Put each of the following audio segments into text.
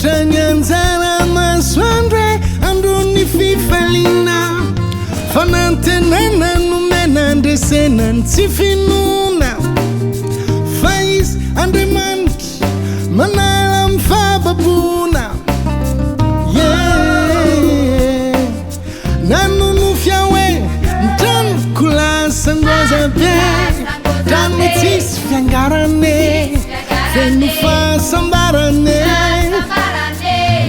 Tanyanzara maswandre anduni fifalina fanantenana numena ndesena ntsifinuna fais andemant manala mfababuna yeah nanunufyawe ntan kulasa ngoza be tamitis fyangarane fenufa sambarane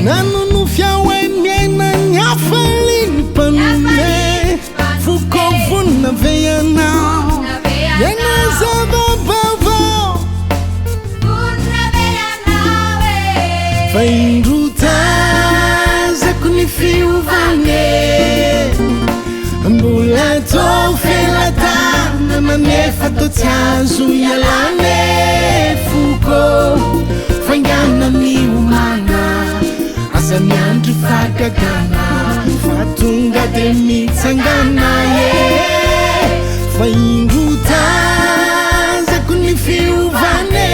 nanunufyawe miena nyafalin panume fukovuna veyana yenazababavo fainruta zakunifiuvane mbulato felata nananefa totsazu yalane fuko fangana miumana asamiandri fakagana fatunga de mitsangana ye fainruta zakunifiuvane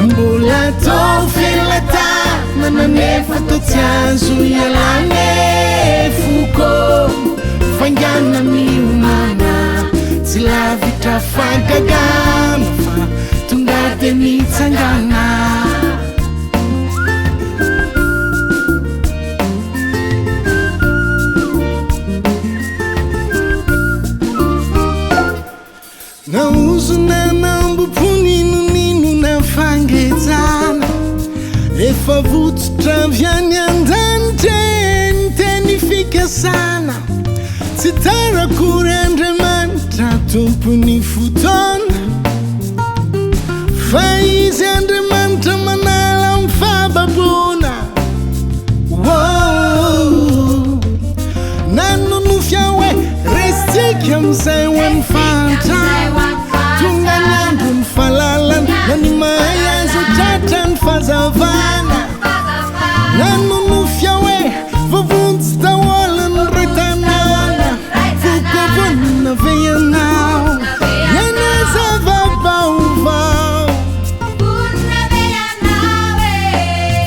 mbulato felata nananefa totsazu yalane fuko fangana miumana tilavita fagagana fatunga de mitsangana nauzuna nambu puninu ninu na fangezana efa vutu traviani andante ntenifika sana sitara kurandremantra tumpuni futona faizi andremantra manala mfababuna wow nanunufyawe restika msaiwan fanta tunganyandu mfalalan nanimayazo tatan fazavana nanunufyawe vavunstawalan retanana fukovuna veyanao yanazavabauva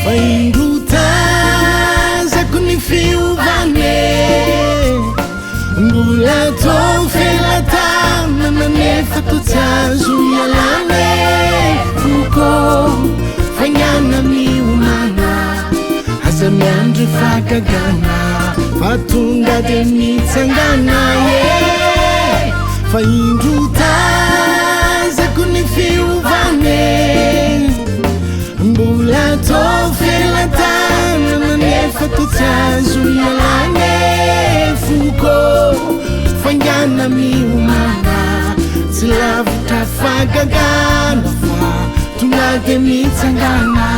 fainruta zakunifiuvane mbulato felata nananefa totsazu yalane fuko fangana miumana asamiandri fakagana fatunga de mitsangana ye fainruta zakunifiuvane mbulato felata nananefa totsazu yalane fuko fangana miumana tilavuta fagagana fatunga de mitsangana